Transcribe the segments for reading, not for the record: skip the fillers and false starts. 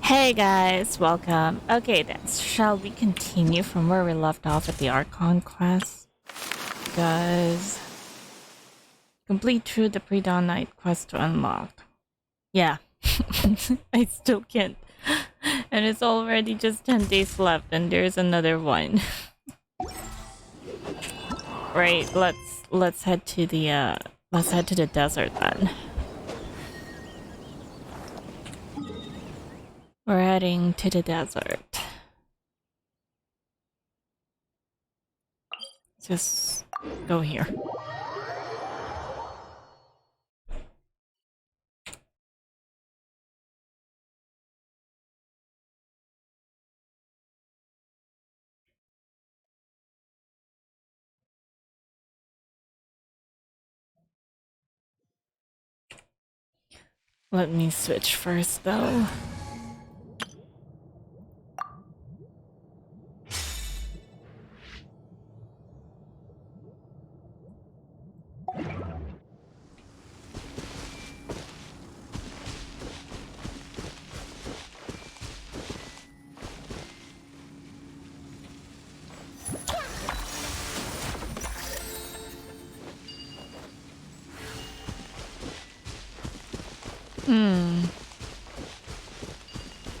Hey guys, welcome. Okay then, shall we continue from where we left off at the Archon quest? Guys, complete through the pre-dawn night quest to unlock. Yeah, I still can't. And it's already just 10 days left and there's another one. Right, let's head to the desert then. We're heading to the desert. Just go here. Let me switch first though.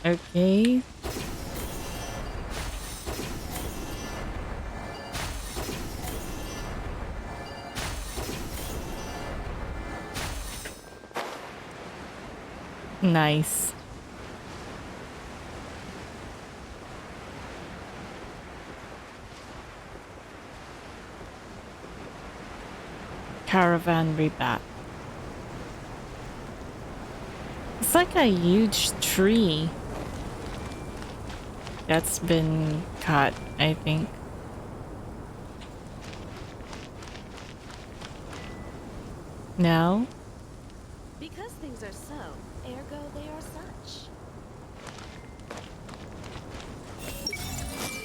Okay. Nice. Caravan rebat. It's like a huge tree that's been cut, I think. No? Because things are so, ergo they are such.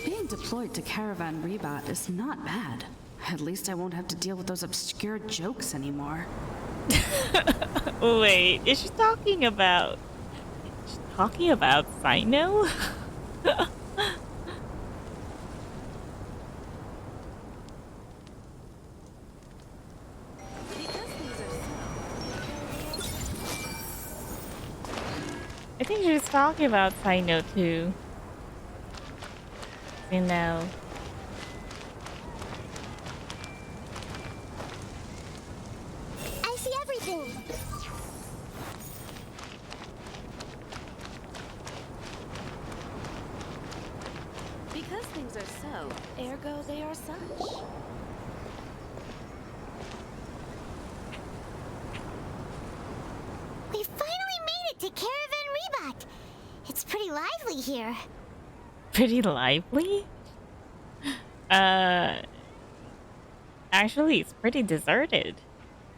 Being deployed to Caravan Rebat is not bad. At least I won't have to deal with those obscure jokes anymore. Wait, is she talking about... Cyno? I think she was talking about Cyno too. You know. I see everything. Because things are so, ergo they are such. We finally made it to Caravan Rebat. It's pretty lively here. Pretty lively? Actually, it's pretty deserted.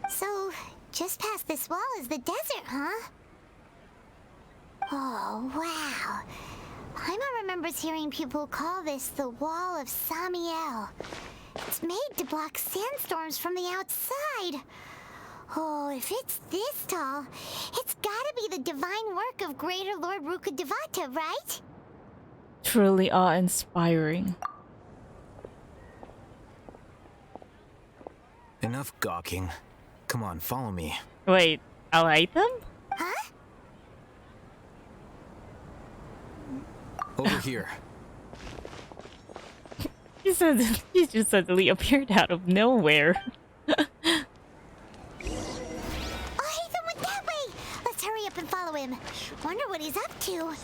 So, just past this wall is the desert, huh? Oh, wow. Paimon remembers hearing people call this the Wall of Samiel. It's made to block sandstorms from the outside. Oh, if it's this tall, it's gotta be the divine work of Greater Lord Rukkhadevata, right? Truly awe-inspiring. Enough gawking. Come on, follow me. Wait, Alhaitham? Huh? Over here. He just suddenly appeared out of nowhere. Alhaitham went that way! Let's hurry up and follow him. Wonder what he's up to.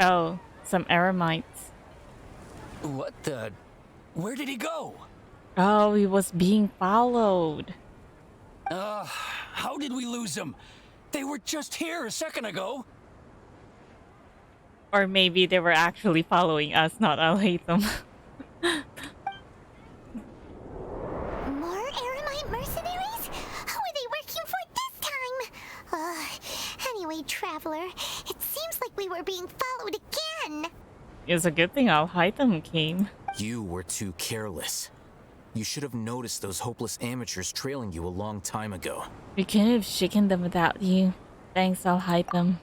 Oh, some Eremites. What the? Where did he go? Oh, he was being followed. How did we lose him? They were just here a second ago. Or maybe they were actually following us, not Alhaitham. More Eremite mercenaries? Who are they working for this time? Anyway, travel. traveler. It seems like we were being followed again. It's a good thing Alhaitham came. You were too careless. You should have noticed those hopeless amateurs trailing you a long time ago. We couldn't have shaken them without you. Thanks, Alhaitham.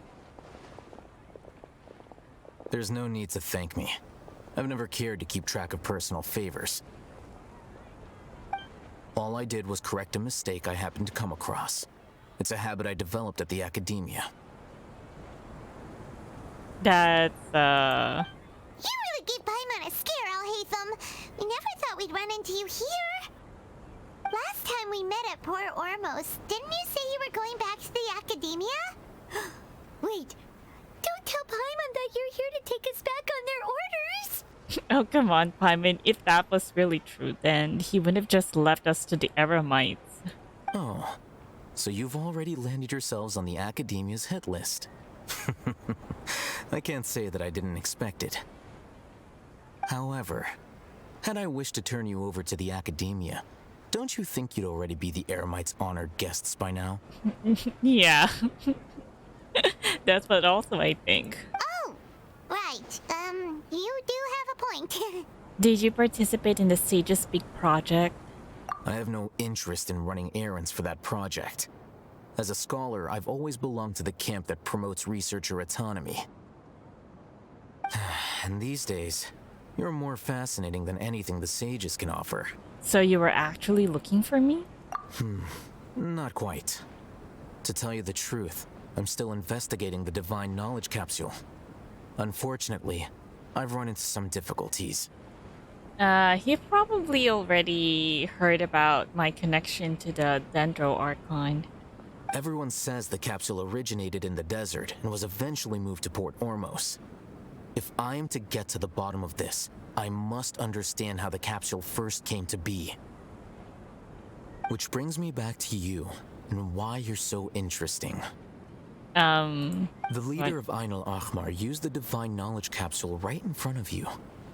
There's no need to thank me. I've never cared to keep track of personal favors. All I did was correct a mistake I happened to come across. It's a habit I developed at the academia. That's, You really gave Paimon a scare, Alhaitham. We never thought we'd run into you here. Last time we met at Port Ormos, didn't you say you were going back to the academia? Wait, don't tell Paimon that you're here to take us back on their orders. Oh, come on, Paimon. If that was really true, then he wouldn't have just left us to the Eremites. Oh, so you've already landed yourselves on the academia's hit list. I can't say that I didn't expect it. However, had I wished to turn you over to the academia, don't you think you'd already be the Eremites' honored guests by now? Yeah. That's what also I think. Oh, right. You do have a point. Did you participate in the Sages Speak project? I have no interest in running errands for that project. As a scholar, I've always belonged to the camp that promotes researcher autonomy. And these days, you're more fascinating than anything the sages can offer. So you were actually looking for me? Not quite. To tell you the truth, I'm still investigating the Divine Knowledge Capsule. Unfortunately, I've run into some difficulties. He probably already heard about my connection to the Dendro Archon. Everyone says the capsule originated in the desert and was eventually moved to Port Ormos. If I am to get to the bottom of this, I must understand how the capsule first came to be. Which brings me back to you and why you're so interesting. The leader of Ain al-Ahmar used the Divine Knowledge Capsule right in front of you.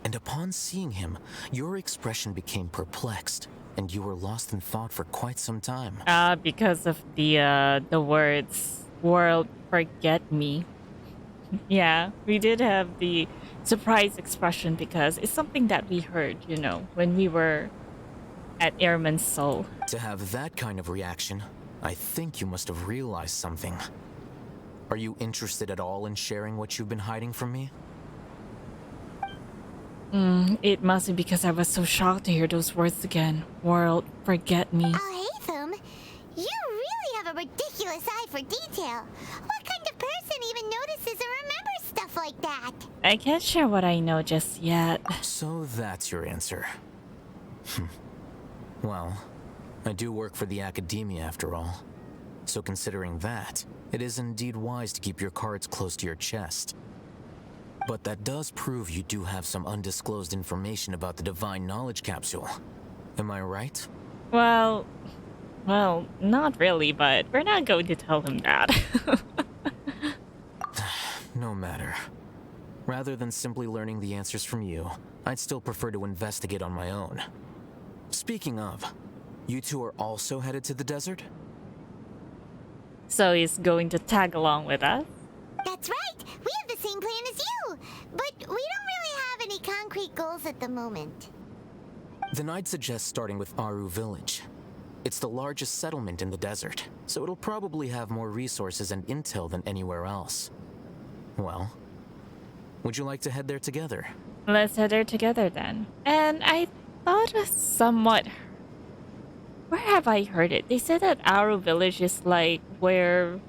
And upon seeing him, your expression became perplexed, and you were lost in thought for quite some time. Because of the words, world forget me. Yeah, we did have the surprise expression because it's something that we heard, you know, when we were at Airman's Soul. To have that kind of reaction, I think you must have realized something. Are you interested at all in sharing what you've been hiding from me? It must be because I was so shocked to hear those words again. World, forget me. Alhaitham, you really have a ridiculous eye for detail. What kind of person even notices or remembers stuff like that? I can't share what I know just yet. So that's your answer. Well, I do work for the academia after all. So considering that, it is indeed wise to keep your cards close to your chest. But that does prove you do have some undisclosed information about the Divine Knowledge Capsule. Am I right? Well, not really, but we're not going to tell him that. No matter. Rather than simply learning the answers from you, I'd still prefer to investigate on my own. Speaking of, you two are also headed to the desert? So he's going to tag along with us? That's right. We have the same plan as you. But we don't really have any concrete goals at the moment. Then I'd suggest starting with Aru Village. It's the largest settlement in the desert, so it'll probably have more resources and intel than anywhere else. Well, would you like to head there together? Let's head there together then. And I thought somewhat... Where have I heard it? They said that Aru Village is like where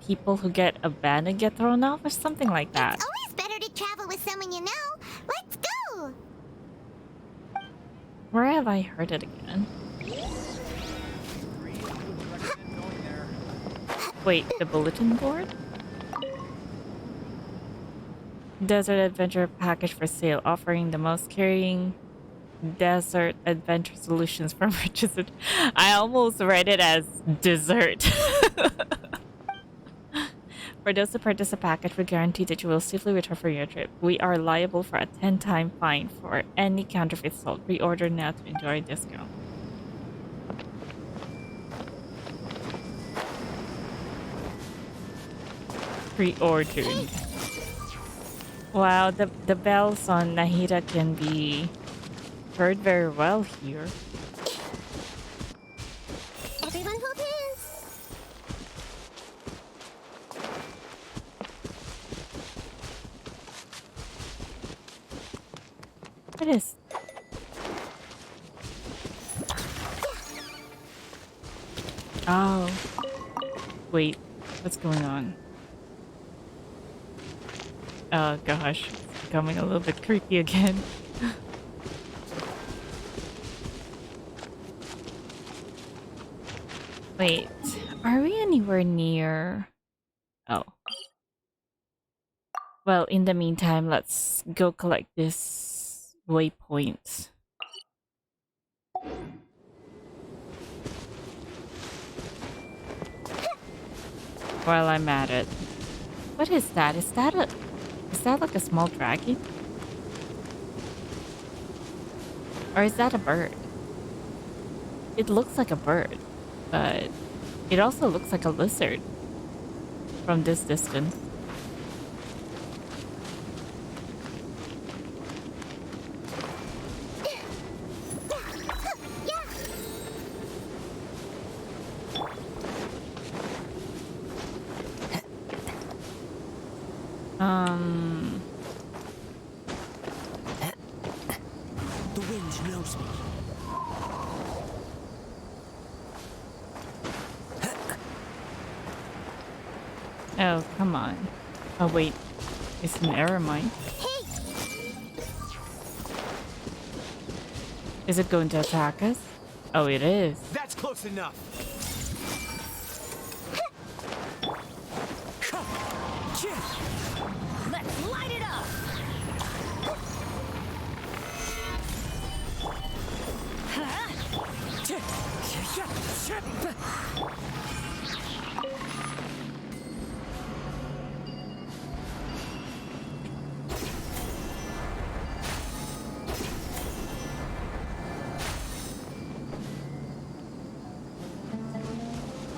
people who get abandoned get thrown off or something like that. It's always better to travel with someone you know. Let's go! Where have I heard it again? Wait, the bulletin board? Desert Adventure Package for sale, offering the most carrying desert adventure solutions from Richardson. I almost read it as dessert. For those who purchase a package, we guarantee that you will safely return for your trip. We are liable for a 10-time fine for any counterfeit sold. Reorder now to enjoy a discount. Pre-ordered. Wow, the bells on Nahida can be heard very well here. Everyone hold hands. What is... Oh. Wait, what's going on? Oh gosh, it's becoming a little bit creepy again. Wait, are we anywhere near... Oh. Well, in the meantime, let's go collect this waypoint. While I'm at it. What is that? Is that like a small dragon? Or is that a bird? It looks like a bird, but it also looks like a lizard from this distance. The wind knows me. Oh, come on. Oh, wait. It's an error mine. Is it going to attack us? Oh, it is. That's close enough. Let's light it up!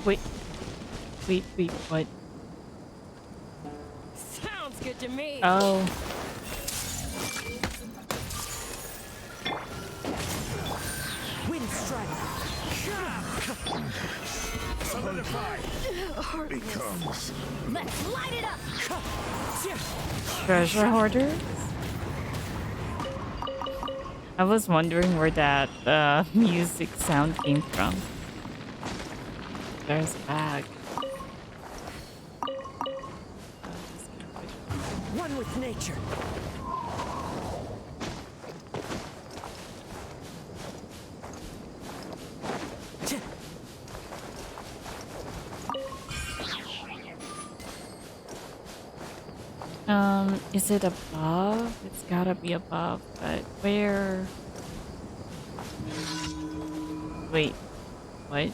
Wait. Wait, what? Sounds good to me. Oh. Wind strike. Solidify. Becomes Let's light it up! Treasure hoarder? I was wondering where that music sound came from. There's a bag. One with nature. Is it above? It's gotta be above, but where? Wait, what?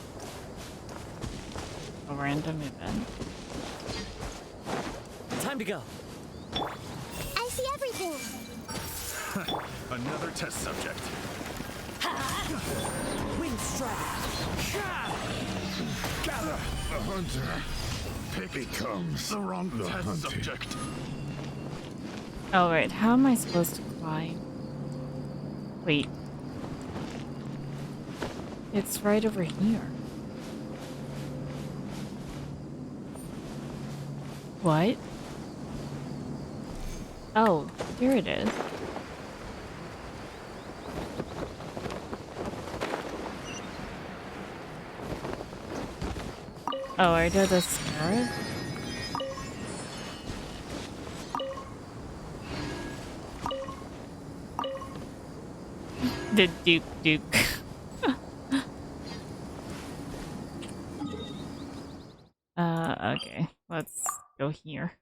A random event? Time to go. I see everything. another test subject. Wind strike. Gather! The hunter becomes the wrong test subject. Oh wait, how am I supposed to climb? Wait. It's right over here. What? Oh, here it is. Oh, are there the scarabs? The Duke. Okay. Let's go here.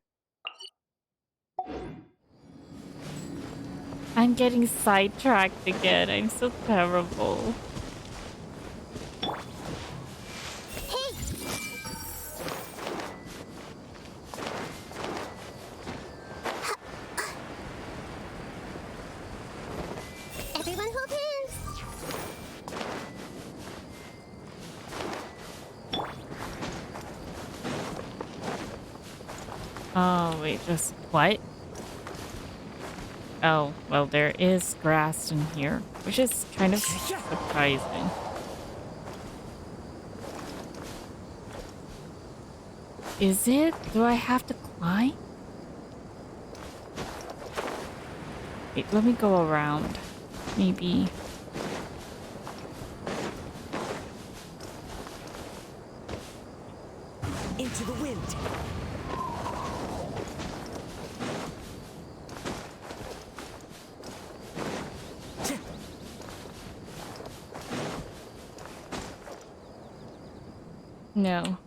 I'm getting sidetracked again. I'm so terrible. Everyone hold hands. Oh, wait, just what? Oh, well, there is grass in here, which is kind of surprising. Is it? Do I have to climb? Wait, let me go around. Maybe. Into the wind. No.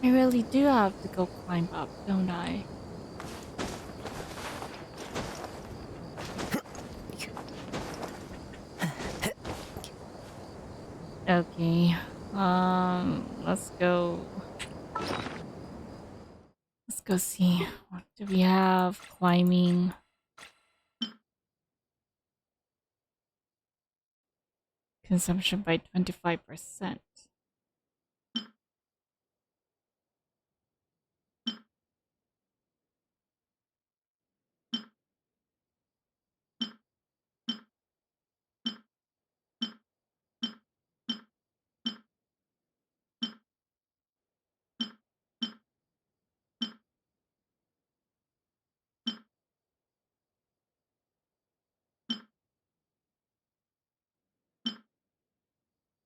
I really do have to go climb up, don't I? Okay. Let's go. Let's go see. What do we have? Climbing. Consumption by 25%.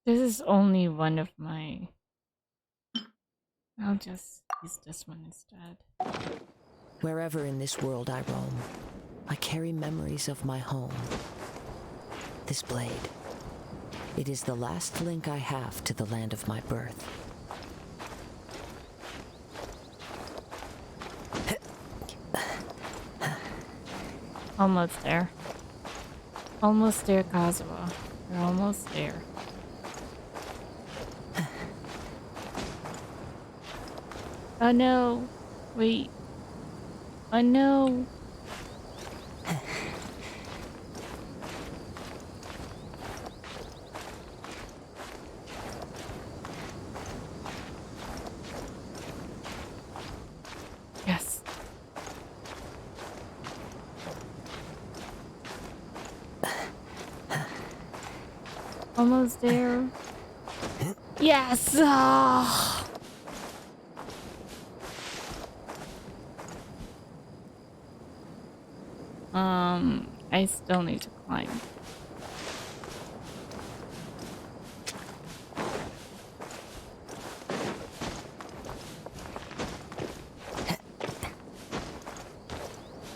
This is only one of my... I'll just use this one instead. Wherever in this world I roam, I carry memories of my home. This blade. It is the last link I have to the land of my birth. Almost there. Almost there, Kazuha. We're almost there. Oh no! Wait. Oh no! Yes. Almost there. Yes! Oh. I still need to climb.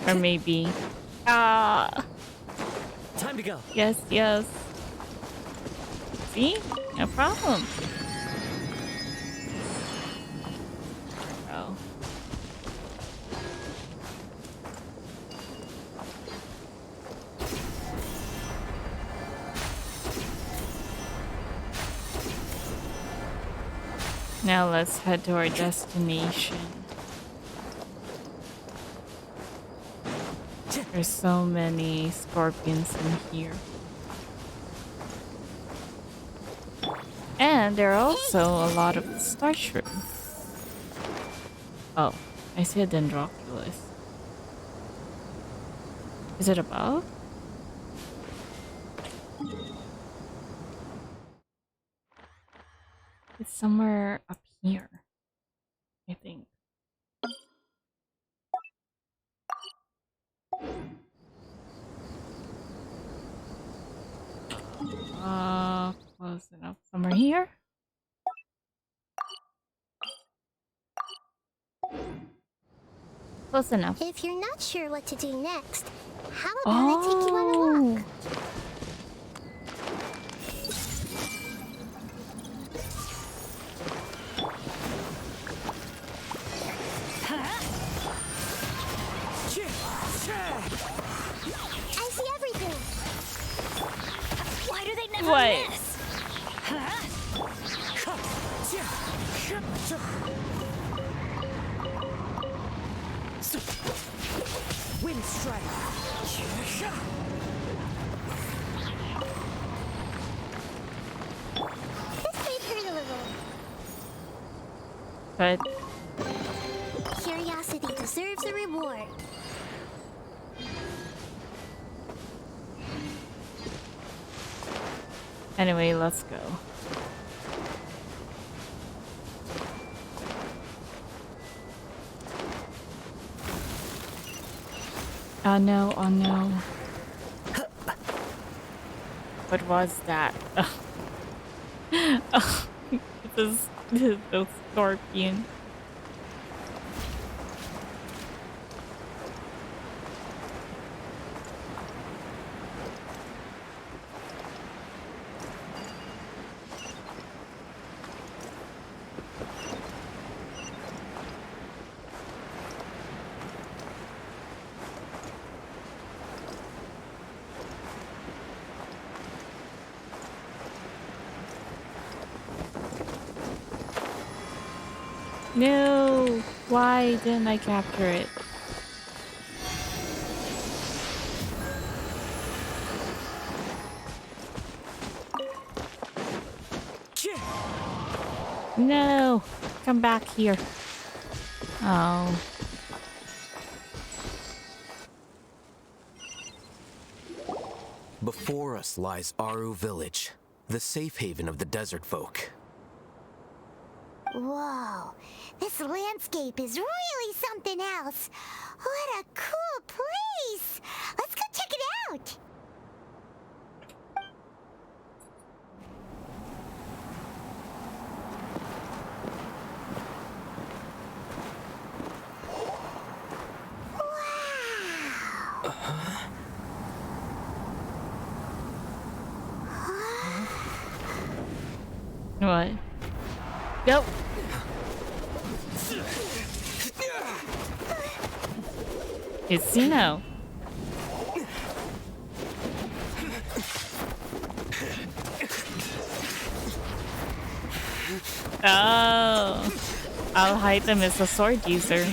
Or maybe... Ah! Time to go. Yes, yes. See? No problem. Oh. Now let's head to our destination. There's so many scorpions in here. And there are also a lot of starshroom. Oh, I see a dendroculus. Is it above? It's somewhere up here, I think. Close enough. Somewhere here? Close enough. If you're not sure what to do next, how about I take you on a walk? I see everything. Why do they never What? miss? Wind Lightning strike. This may hurt a little. But Curiosity deserves a reward. anyway, let's go. Oh no, oh no. What was that? Oh, this scorpion. No! Why didn't I capture it? No! Come back here. Oh. Before us lies Aru Village, the safe haven of the desert folk. Whoa, this landscape is really something else. What a cool place! Let's go check it out! What? Go! It's Cyno. Oh. Alhaitham is a sword user.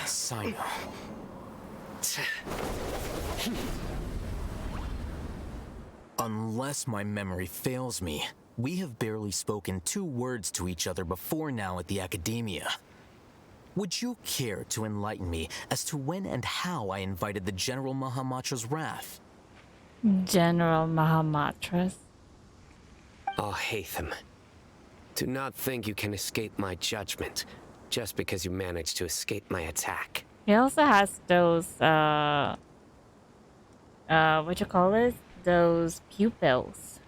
Cyno. Unless my memory fails me, we have barely spoken 2 words to each other before now at the Academia. Would you care to enlighten me as to when and how I invited the General Mahamatra's wrath? General Mahamatra's. Alhaitham, do not think you can escape my judgment just because you managed to escape my attack. He also has those, what you call it? Those pupils.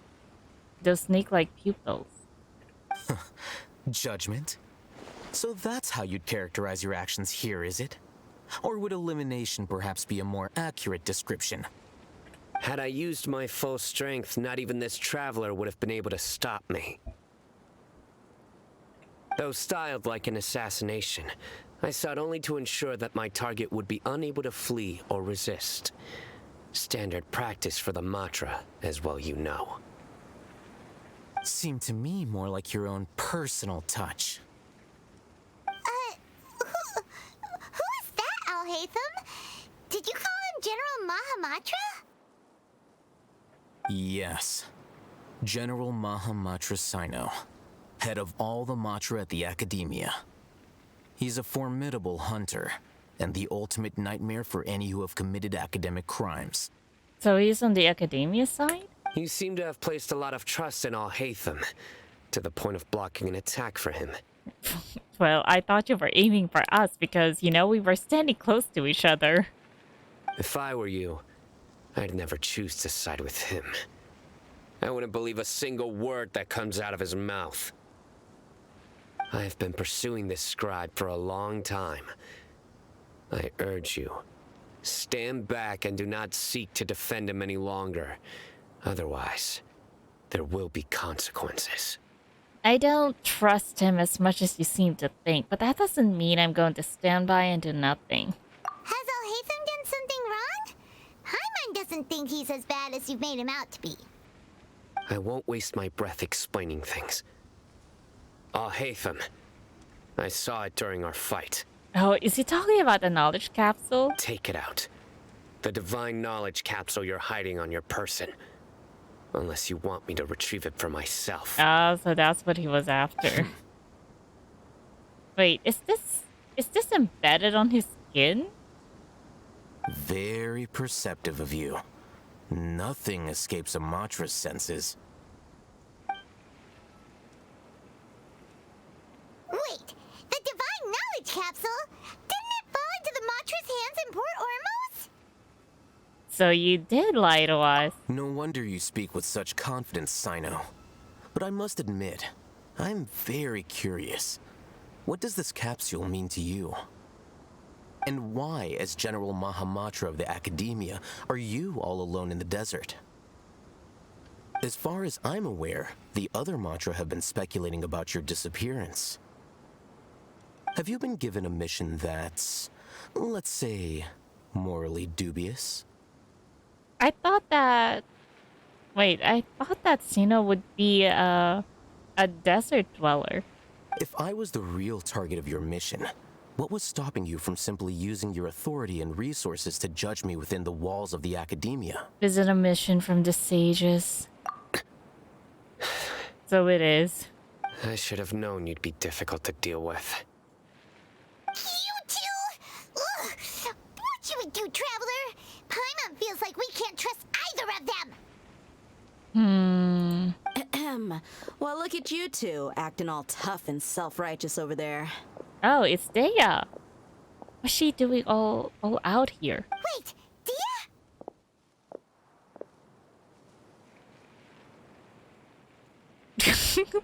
Those snake-like pupils. Judgment? So that's how you'd characterize your actions here, is it? Or would elimination perhaps be a more accurate description? Had I used my full strength, not even this traveler would have been able to stop me. Though styled like an assassination, I sought only to ensure that my target would be unable to flee or resist. Standard practice for the Matra, as well you know. Seemed to me more like your own personal touch. Who is that, Alhaitham? Did you call him General Mahamatra? Yes. General Mahamatra Cyno, head of all the Matra at the Academia. He's a formidable hunter, and the ultimate nightmare for any who have committed academic crimes. So he's on the Academia side? You seem to have placed a lot of trust in Alhaitham, to the point of blocking an attack for him. Well, I thought you were aiming for us because, you know, we were standing close to each other. If I were you, I'd never choose to side with him. I wouldn't believe a single word that comes out of his mouth. I have been pursuing this scribe for a long time. I urge you, stand back and do not seek to defend him any longer. Otherwise, there will be consequences. I don't trust him as much as you seem to think, but that doesn't mean I'm going to stand by and do nothing. Has Alhaitham done something wrong? Hyman doesn't think he's as bad as you've made him out to be. I won't waste my breath explaining things. Alhaitham. I saw it during our fight. Oh, is he talking about the knowledge capsule? Take it out. The divine knowledge capsule you're hiding on your person. Unless you want me to retrieve it for myself. Oh, so that's what he was after. Wait, is this embedded on his skin? Very perceptive of you. Nothing escapes a Matra's senses. Wait, the divine knowledge capsule? Didn't it fall into the Matra's hands in Port Ormos? So you did lie to us. No wonder you speak with such confidence, Cyno. But I must admit, I'm very curious. What does this capsule mean to you? And why, as General Mahamatra of the Academia, are you all alone in the desert? As far as I'm aware, the other Matra have been speculating about your disappearance. Have you been given a mission that's, let's say, morally dubious? I thought that Cyno would be a desert dweller. If I was the real target of your mission, what was stopping you from simply using your authority and resources to judge me within the walls of the Academia? Is it a mission from the sages? So it is. I should have known you'd be difficult to deal with. You two? Ugh. What you would do, Traveler? Paimon feels like we can't trust either of them. Ahem. Well, look at you two, acting all tough and self-righteous over there. Oh, it's Dea. What's she doing all out here? Wait, Dia?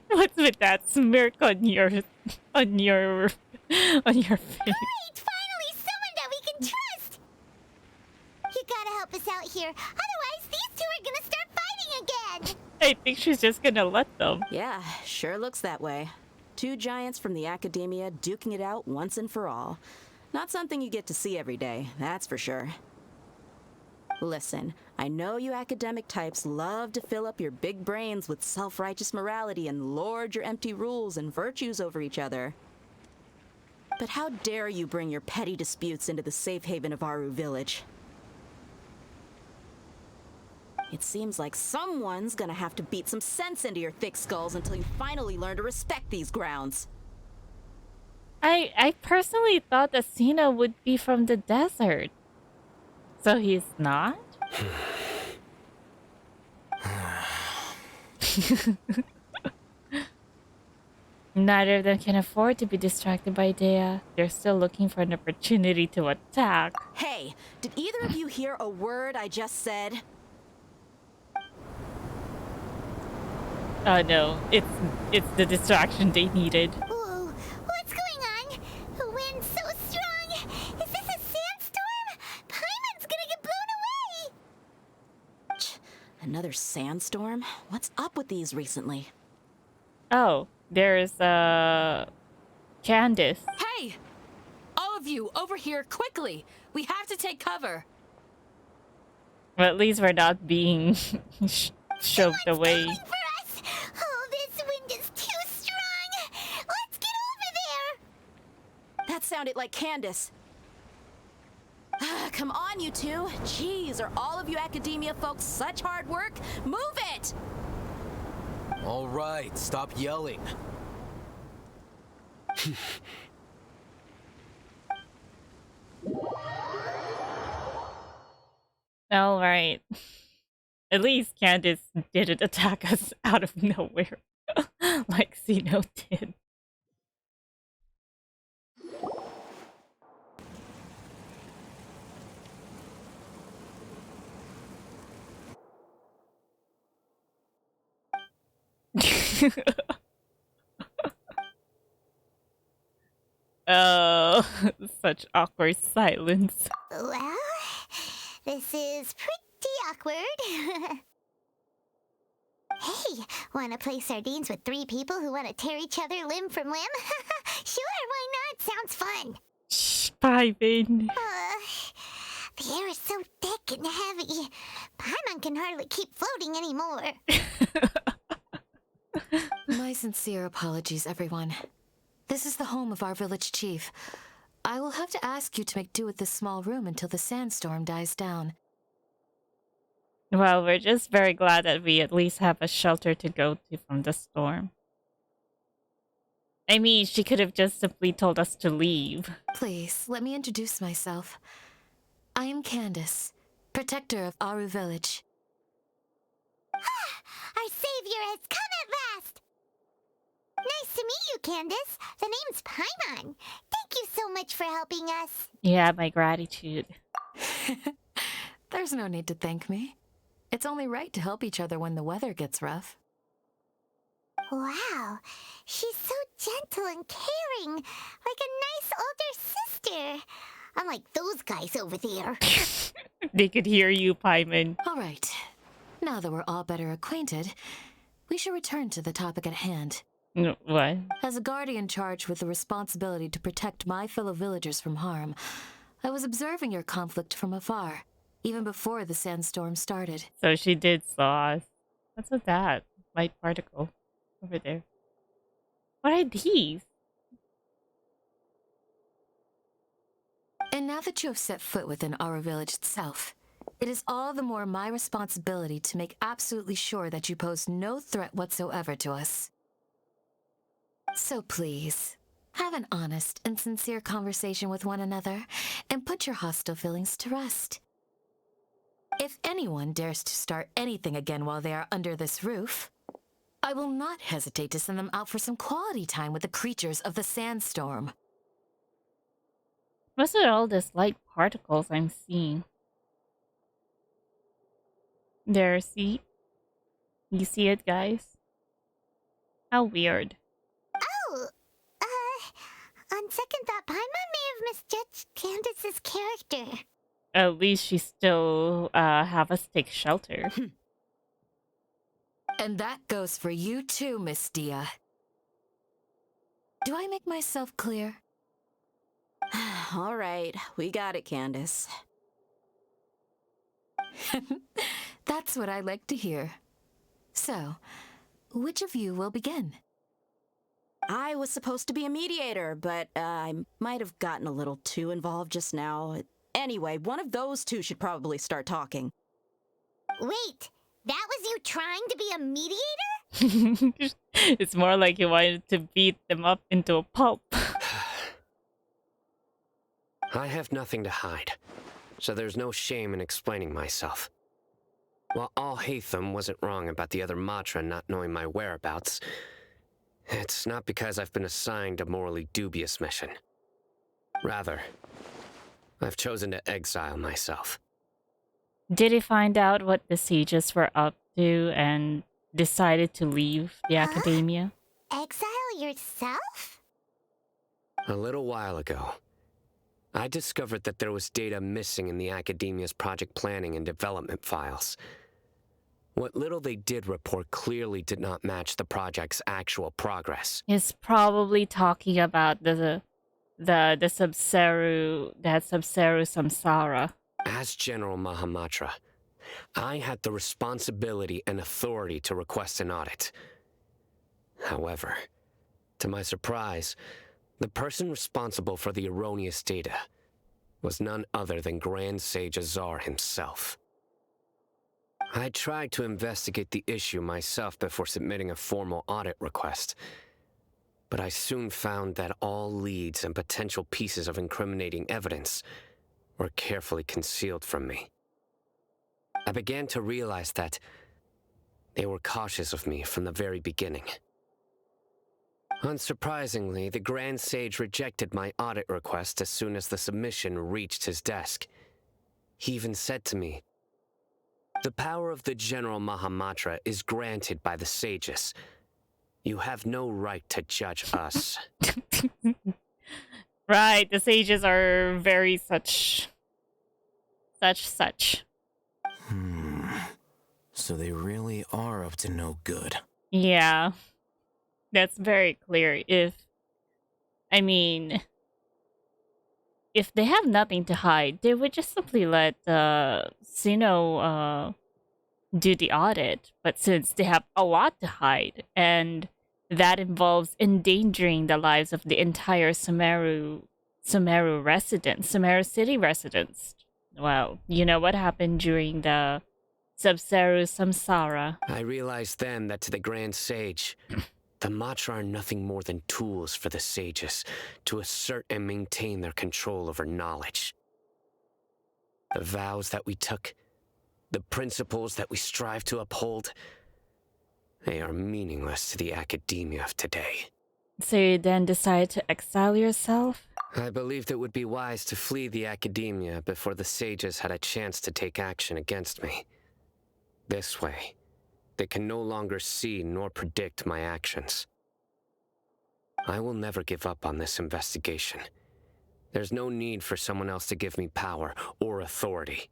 What's with that smirk on your face? Great! Finally, someone that we can trust! You gotta help us out here. Otherwise, these two are gonna start fighting again! I think she's just gonna let them. Yeah, sure looks that way. Two giants from the Academia duking it out once and for all. Not something you get to see every day, that's for sure. Listen, I know you academic types love to fill up your big brains with self-righteous morality and lord your empty rules and virtues over each other. But how dare you bring your petty disputes into the safe haven of Aru Village? It seems like someone's gonna have to beat some sense into your thick skulls until you finally learn to respect these grounds. I personally thought that Cyno would be from the desert. So he's not? Neither of them can afford to be distracted by Dea. They're still looking for an opportunity to attack. Hey, did either of you hear a word I just said? Oh no, it's the distraction they needed. Whoa, what's going on? The wind's so strong! Is this a sandstorm? Paimon's gonna get blown away! Another sandstorm? What's up with these recently? Oh, there's Candace. Hey! All of you, over here, quickly! We have to take cover! Well, at least we're not being shoved away. Coming for us! Oh, this wind is too strong! Let's get over there! That sounded like Candace. Come on, you two. Jeez, are all of you Academia folks such hard work? Move it! All right, stop yelling. All right. At least Candace didn't attack us out of nowhere like Cyno did. Oh, such awkward silence. Well, this is pretty awkward. Hey, wanna play sardines with 3 people who wanna tear each other limb from limb? Sure, why not? Sounds fun. Shh, Python. The air is so thick fucking heavy. Paimon can hardly keep floating anymore. My sincere apologies, everyone. This is the home of our village chief. I will have to ask you to make do with this small room until the sandstorm dies down. Well, we're just very glad that we at least have a shelter to go to from the storm. I mean, she could have just simply told us to leave. Please, let me introduce myself. I am Candace, protector of Aru village. Our savior has come at last! Nice to meet you, Candace. The name's Paimon. Thank you so much for helping us. Yeah, my gratitude. There's no need to thank me. It's only right to help each other when the weather gets rough. Wow, she's so gentle and caring, like a nice older sister. Unlike those guys over there. They could hear you, Paimon. All right. Now that we're all better acquainted, we should return to the topic at hand. What? As a guardian charged with the responsibility to protect my fellow villagers from harm, I was observing your conflict from afar, even before the sandstorm started. So she did saw us. What's with that? Light particle over there. What are these? And now that you have set foot within our village itself, it is all the more my responsibility to make absolutely sure that you pose no threat whatsoever to us. So please, have an honest and sincere conversation with one another and put your hostile feelings to rest. If anyone dares to start anything again while they are under this roof, I will not hesitate to send them out for some quality time with the creatures of the sandstorm. What's with all this light particles I'm seeing? There, see? You see it, guys? How weird. Oh, on second thought, Paimon may have misjudged Candace's character. At least she still have us take shelter. And that goes for you too, Miss Dia. Do I make myself clear? All right, we got it, Candace. That's what I like to hear. So, which of you will begin? I was supposed to be a mediator, but I might have gotten a little too involved just now. Anyway, one of those two should probably start talking. Wait, that was you trying to be a mediator? It's more like you wanted to beat them up into a pulp. I have nothing to hide, so there's no shame in explaining myself. While Alhaitham wasn't wrong about the other Matra not knowing my whereabouts, it's not because I've been assigned a morally dubious mission. Rather, I've chosen to exile myself. Did he find out what the sages were up to and decided to leave the academia? Exile yourself? A little while ago, I discovered that there was data missing in the academia's project planning and development files. What little they did report clearly did not match the project's actual progress. He's probably talking about the Subseru, that Subseru Samsara. As General Mahamatra, I had the responsibility and authority to request an audit. However, to my surprise, the person responsible for the erroneous data was none other than Grand Sage Azar himself. I tried to investigate the issue myself before submitting a formal audit request, but I soon found that all leads and potential pieces of incriminating evidence were carefully concealed from me. I began to realize that they were cautious of me from the very beginning. Unsurprisingly, the Grand Sage rejected my audit request as soon as the submission reached his desk. He even said to me, "The power of the General Mahamatra is granted by the sages. You have no right to judge us." Right, the sages are very such. So they really are up to no good. Yeah, that's very clear. I mean, if they have nothing to hide, they would just simply let Cyno do the audit. But since they have a lot to hide, and that involves endangering the lives of the entire Sumeru residents, Sumeru City residents. Well, you know what happened during the Sub-Zero Samsara. I realized then that to the Grand Sage, the Matra are nothing more than tools for the sages to assert and maintain their control over knowledge. The vows that we took, the principles that we strive to uphold, they are meaningless to the academia of today. So you then decide to exile yourself? I believed it would be wise to flee the academia before the sages had a chance to take action against me. This way, they can no longer see nor predict my actions. I will never give up on this investigation. There's no need for someone else to give me power or authority.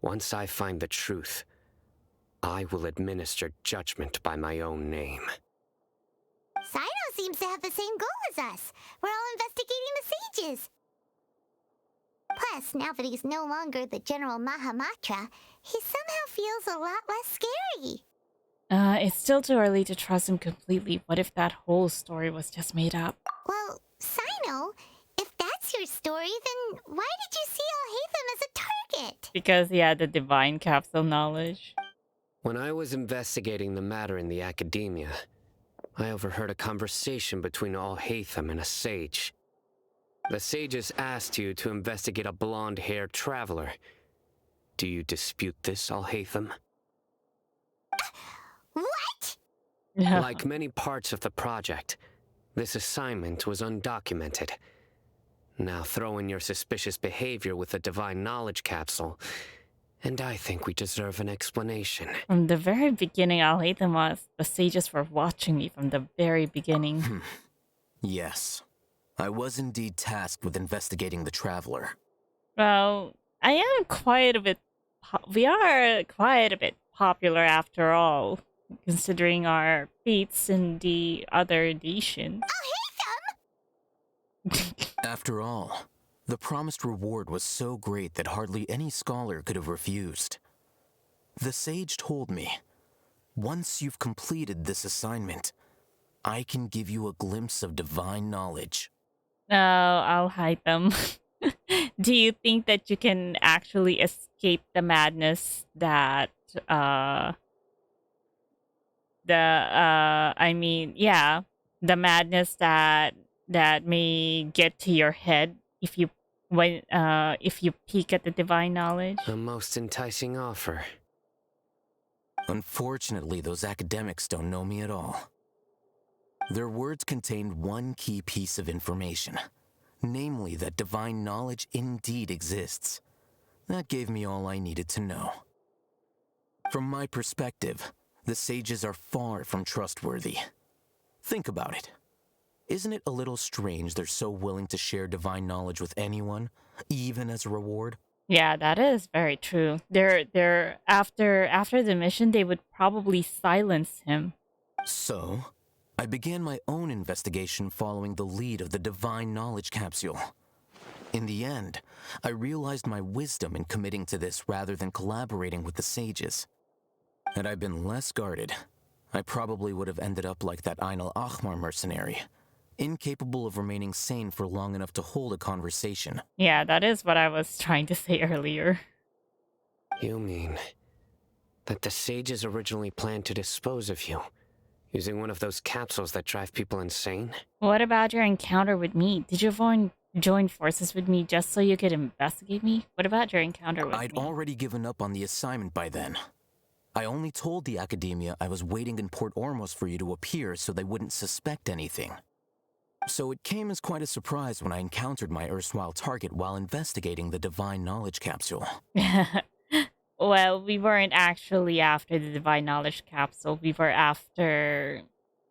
Once I find the truth, I will administer judgment by my own name. Cyno seems to have the same goal as us. We're all investigating the sages. Plus, now that he's no longer the General Mahamatra, he somehow feels a lot less scary. It's still too early to trust him completely. What if that whole story was just made up? Well, Cyno, if that's your story, then why did you see Alhaitham as a target? Because he had the divine capsule knowledge. When I was investigating the matter in the academia, I overheard a conversation between Alhaitham and a sage. The sages asked you to investigate a blonde-haired traveler. Do you dispute this, Alhaitham? What? Like many parts of the project, this assignment was undocumented. Now throw in your suspicious behavior with the divine knowledge capsule, and I think we deserve an explanation. From the very beginning, Alhaitham was. The sages were watching me from the very beginning. Yes. I was indeed tasked with investigating the traveler. Well, I am quite a bit... we are quite a bit popular after all, considering our feats in the other editions. After all, the promised reward was so great that hardly any scholar could have refused. The sage told me, once you've completed this assignment, I can give you a glimpse of divine knowledge. No, Alhaitham. Do you think that you can actually escape the madness that, the madness that may get to your head if you peek at the divine knowledge? A most enticing offer. Unfortunately, those academics don't know me at all. Their words contained one key piece of information, namely that divine knowledge indeed exists. That gave me all I needed to know. From my perspective, the sages are far from trustworthy. Think about it. Isn't it a little strange they're so willing to share divine knowledge with anyone, even as a reward? Yeah, that is very true. They're after the mission, they would probably silence him. So, I began my own investigation following the lead of the divine knowledge capsule. In the end, I realized my wisdom in committing to this rather than collaborating with the sages. Had I been less guarded, I probably would have ended up like that Alhaitham mercenary, incapable of remaining sane for long enough to hold a conversation. Yeah, that is what I was trying to say earlier. You mean that the sages originally planned to dispose of you, using one of those capsules that drive people insane? What about your encounter with me? Did you join forces with me just so you could investigate me? What about your encounter with me? I'd already given up on the assignment by then. I only told the academia I was waiting in Port Ormos for you to appear so they wouldn't suspect anything. So it came as quite a surprise when I encountered my erstwhile target while investigating the divine knowledge capsule. Well, we weren't actually after the divine knowledge capsule. We were after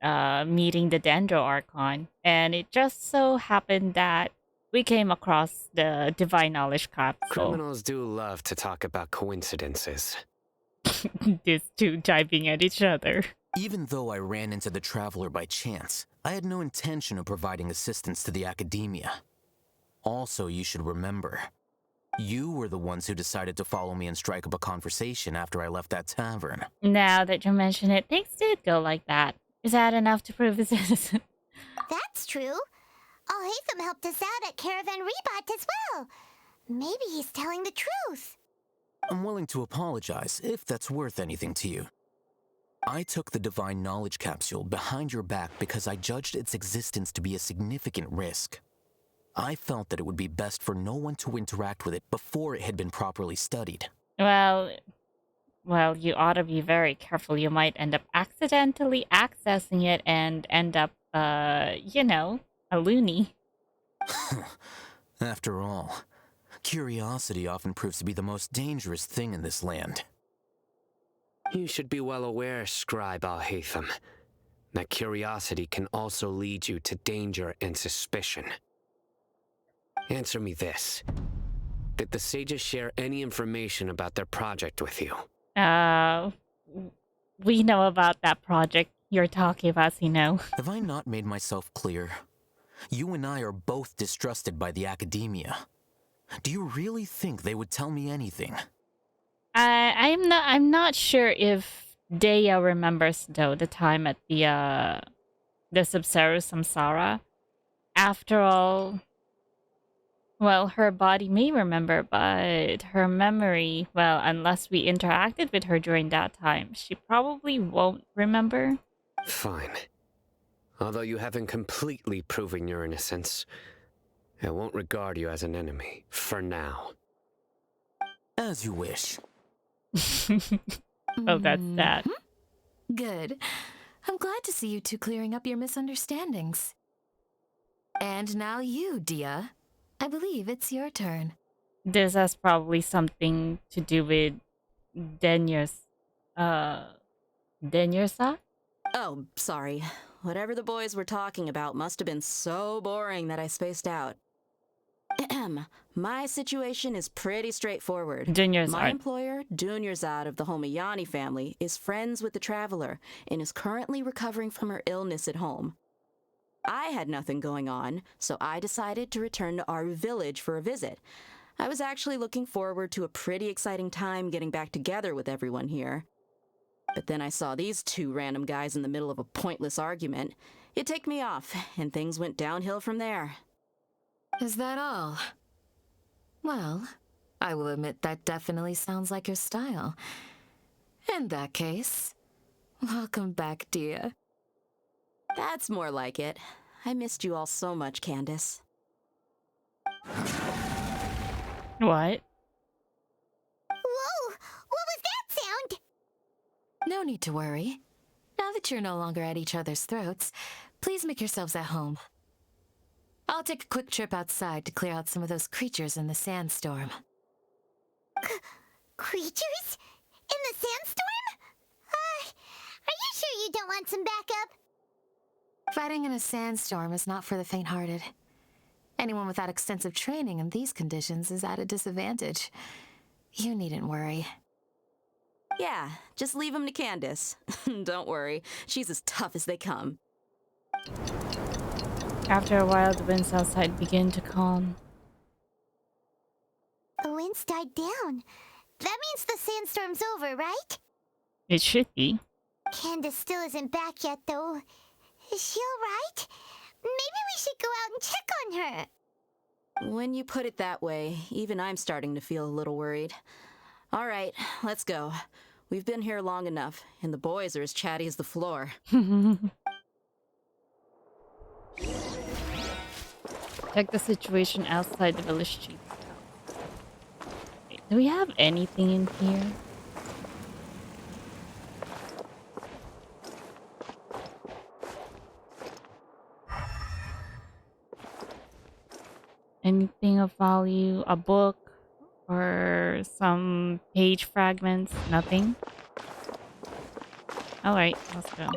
meeting the Dendro Archon. And it just so happened that we came across the divine knowledge capsule. Criminals do love to talk about coincidences. These two jibing at each other. Even though I ran into the traveler by chance, I had no intention of providing assistance to the academia. Also, you should remember, you were the ones who decided to follow me and strike up a conversation after I left that tavern. Now that you mention it, things did go like that. Is that enough to prove his innocence? That's true. Alhaitham helped us out at Caravan Rebot as well. Maybe he's telling the truth. I'm willing to apologize if that's worth anything to you. I took the Divine Knowledge Capsule behind your back because I judged its existence to be a significant risk. I felt that it would be best for no one to interact with it before it had been properly studied. Well, you ought to be very careful. You might end up accidentally accessing it and end up, you know, a loony. After all, curiosity often proves to be the most dangerous thing in this land. You should be well aware, Scribe Alhaitham, that curiosity can also lead you to danger and suspicion. Answer me this. Did the sages share any information about their project with you? We know about that project you're talking about, Cyno. Have I not made myself clear? You and I are both distrusted by the academia. Do you really think they would tell me anything? I'm not sure if Dea remembers though the time at the Sumeru Samsara. After all, well, her body may remember, but her memory, well, unless we interacted with her during that time, she probably won't remember. Fine. Although you haven't completely proven your innocence, I won't regard you as an enemy, for now. As you wish. Oh, that's that. Good. I'm glad to see you two clearing up your misunderstandings. And now you, Dia. I believe it's your turn. This has probably something to do with Denyer's, Denyer-sa? Oh, sorry. Whatever the boys were talking about must have been so boring that I spaced out. My situation is pretty straightforward. Denyer-sa. My employer, Dunyarzad of the Homayani family, is friends with the Traveler and is currently recovering from her illness at home. I had nothing going on, so I decided to return to our village for a visit. I was actually looking forward to a pretty exciting time getting back together with everyone here. But then I saw these two random guys in the middle of a pointless argument. It ticked me off, and things went downhill from there. Is that all? Well, I will admit that definitely sounds like your style. In that case, welcome back, Dia. That's more like it. I missed you all so much, Candace. What? Whoa! What was that sound? No need to worry. Now that you're no longer at each other's throats, please make yourselves at home. I'll take a quick trip outside to clear out some of those creatures in the sandstorm. Creatures? In the sandstorm? Are you sure you don't want some backup? Fighting in a sandstorm is not for the faint-hearted. Anyone without extensive training in these conditions is at a disadvantage. You needn't worry. Yeah, just leave them to Candace. Don't worry, she's as tough as they come. After a while, the winds outside begin to calm. The winds died down. That means the sandstorm's over, right? It should be. Candace still isn't back yet, though. Is she alright? Maybe we should go out and check on her. When you put it that way, even I'm starting to feel a little worried. All right, let's go. We've been here long enough, and the boys are as chatty as the floor. Check the situation outside the village chief. Wait, do we have anything in here? Anything of value? A book? Or some page fragments? Nothing? Alright, let's go.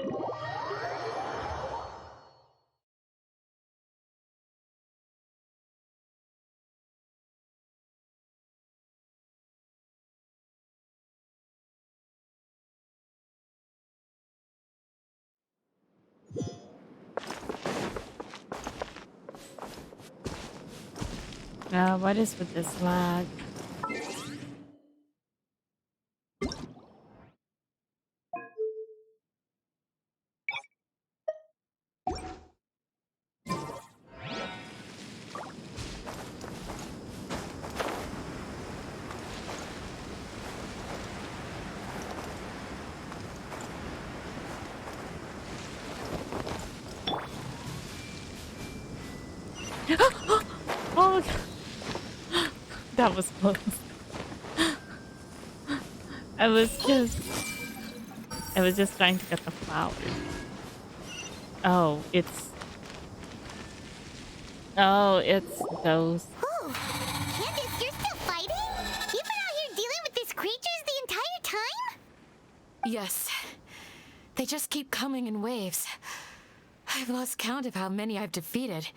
What is with this lag? Oh, that was close. I was just trying to get the flowers. Oh, it's those. Oh, Candace, you're still fighting? You've been out here dealing with these creatures the entire time? Yes. They just keep coming in waves. I've lost count of how many I've defeated.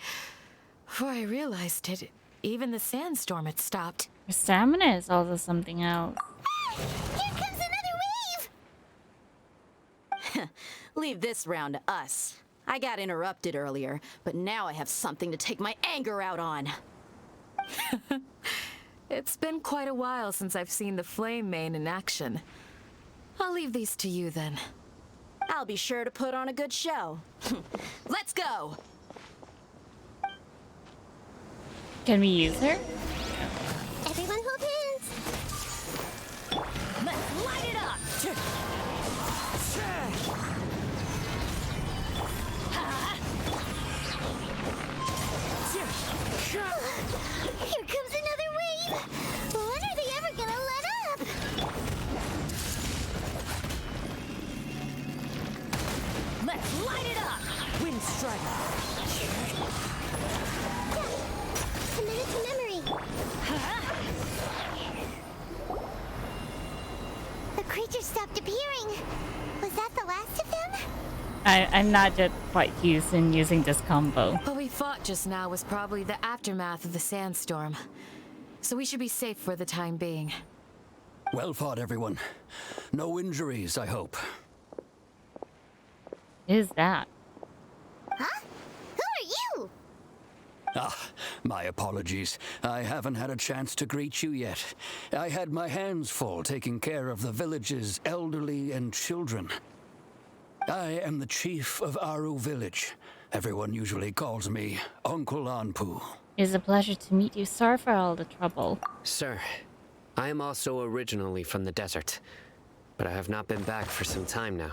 Before I realized it, even the sandstorm had stopped. Your stamina is also something else. Here comes another wave! Leave this round to us. I got interrupted earlier, but now I have something to take my anger out on. It's been quite a while since I've seen the Flame Mane in action. I'll leave these to you then. I'll be sure to put on a good show. Let's go! Can we use her? Everyone hold hands! Let's light it up! Here comes another wave! When are they ever gonna let up? Let's light it up! Wind Strider! A minute to memory. The creatures stopped appearing. Was that the last of them? I'm not yet quite used in using this combo. What we fought just now was probably the aftermath of the sandstorm. So we should be safe for the time being. Well fought, everyone. No injuries, I hope. Is that? Huh? Who are you? Ah, my apologies. I haven't had a chance to greet you yet. I had my hands full taking care of the village's elderly and children. I am the chief of Aru village. Everyone usually calls me Uncle Anpu. It's a pleasure to meet you. Sorry for all the trouble. Sir, I am also originally from the desert, but I have not been back for some time now.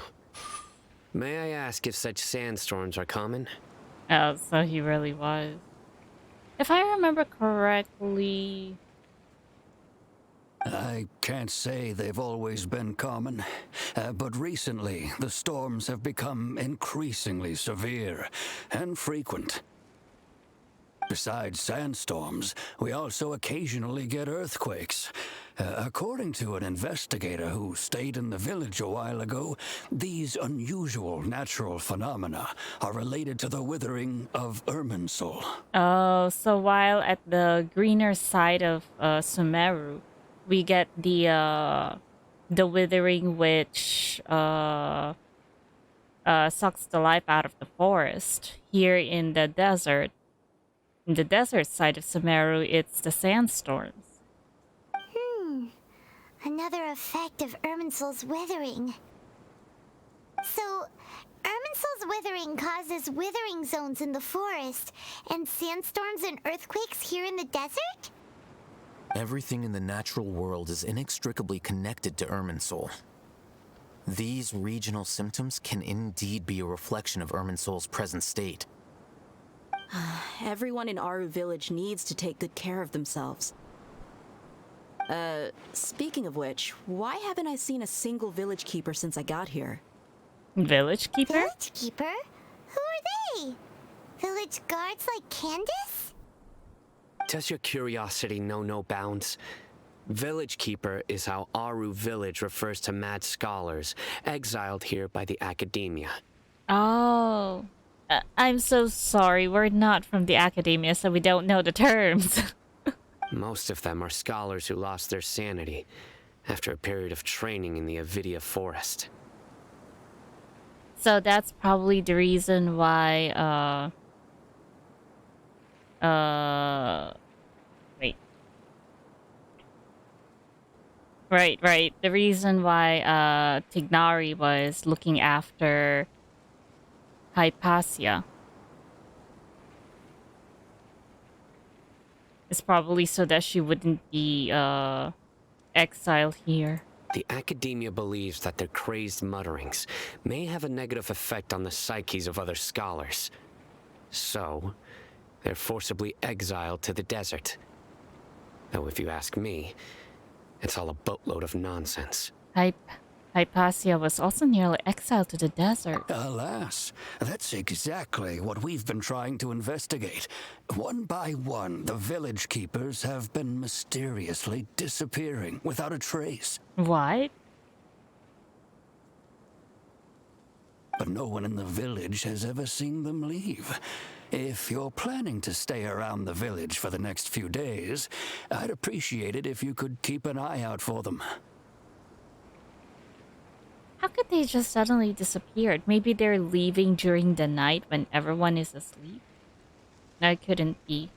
May I ask if such sandstorms are common? Oh, so he really was. If I remember correctly... I can't say they've always been common, but recently the storms have become increasingly severe and frequent. Besides sandstorms, we also occasionally get earthquakes. According to an investigator who stayed in the village a while ago, these unusual natural phenomena are related to the withering of Irminsul. Oh, so while at the greener side of Sumeru, we get the withering which sucks the life out of the forest. Here in the desert side of Sumeru, it's the sandstorms. Another effect of Irminsul's withering. So, Irminsul's withering causes withering zones in the forest, and sandstorms and earthquakes here in the desert? Everything in the natural world is inextricably connected to Irminsul. These regional symptoms can indeed be a reflection of Irminsul's present state. Everyone in Aru village needs to take good care of themselves. Speaking of which, why haven't I seen a single village keeper since I got here? Village keeper? Village keeper? Who are they? Village guards like Candace? Does your curiosity know no bounds? Village Keeper is how Aru village refers to mad scholars exiled here by the academia. Oh. I'm so sorry. We're not from the academia, so we don't know the terms. Most of them are scholars who lost their sanity after a period of training in the Avidia forest. So that's probably the reason why, Right, right. The reason why Tignari was looking after Hypatia is probably so that she wouldn't be exiled here. The academia believes that their crazed mutterings may have a negative effect on the psyches of other scholars. So, they're forcibly exiled to the desert. Though if you ask me, it's all a boatload of nonsense. Hypatia was also nearly exiled to the desert. Alas, that's exactly what we've been trying to investigate. One by one, the village keepers have been mysteriously disappearing without a trace. What? But no one in the village has ever seen them leave. If you're planning to stay around the village for the next few days, I'd appreciate it if you could keep an eye out for them. How could they just suddenly disappeared? Maybe they're leaving during the night when everyone is asleep? That couldn't be.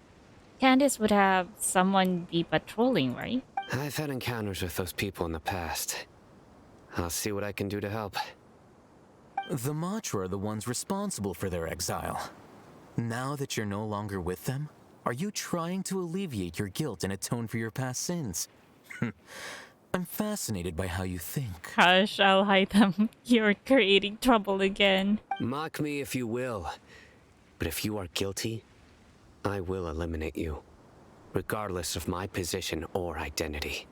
Candace would have someone be patrolling, right? I've had encounters with those people in the past. I'll see what I can do to help. The Matra are the ones responsible for their exile. Now that you're no longer with them, are you trying to alleviate your guilt and atone for your past sins? I'm fascinated by how you think. Hush, Alhaitham. You're creating trouble again. Mock me if you will, but if you are guilty, I will eliminate you, regardless of my position or identity.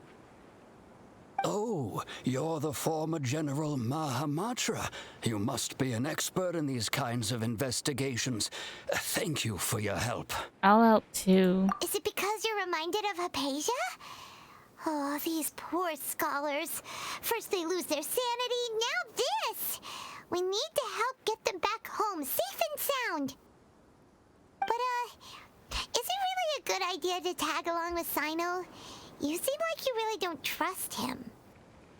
Oh, you're the former General Mahamatra. You must be an expert in these kinds of investigations. Thank you for your help. I'll help too. Is it because you're reminded of Hypatia? Oh, these poor scholars. First they lose their sanity, now this! We need to help get them back home, safe and sound. But, is it really a good idea to tag along with Cyno? You seem like you really don't trust him.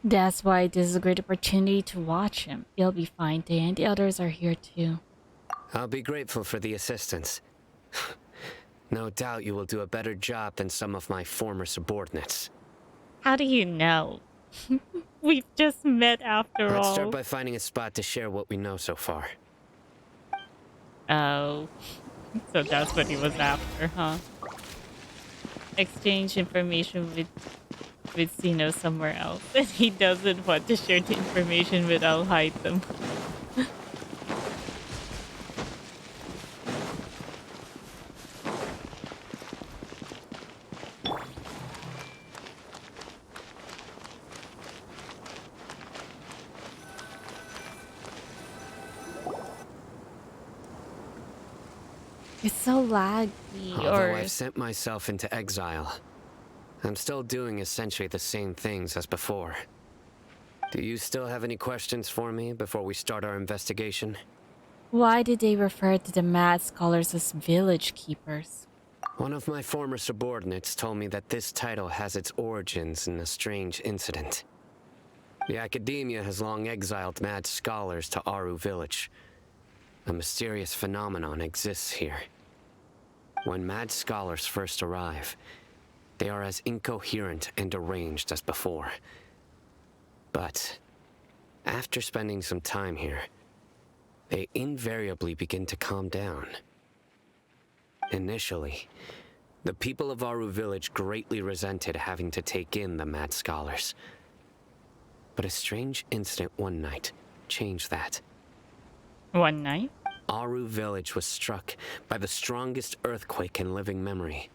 That's why this is a great opportunity to watch him. You'll be fine, Day, and the others are here too. I'll be grateful for the assistance. No doubt you will do a better job than some of my former subordinates. How do you know? We've just met after all. Let's start by finding a spot to share what we know so far. Oh. So that's what he was after, huh? Exchange information with Cyno somewhere else. And he doesn't want to share the information with Alhaitham. It's so laggy. Although I've sent myself into exile, I'm still doing essentially the same things as before. Do you still have any questions for me before we start our investigation? Why did they refer to the mad scholars as village keepers? One of my former subordinates told me that this title has its origins in a strange incident. The academia has long exiled mad scholars to Aru village. A mysterious phenomenon exists here. When mad scholars first arrive, they are as incoherent and deranged as before. But after spending some time here, they invariably begin to calm down. Initially, the people of Aru village greatly resented having to take in the mad scholars. But a strange incident one night changed that. One night? Aru village was struck by the strongest earthquake in living memory.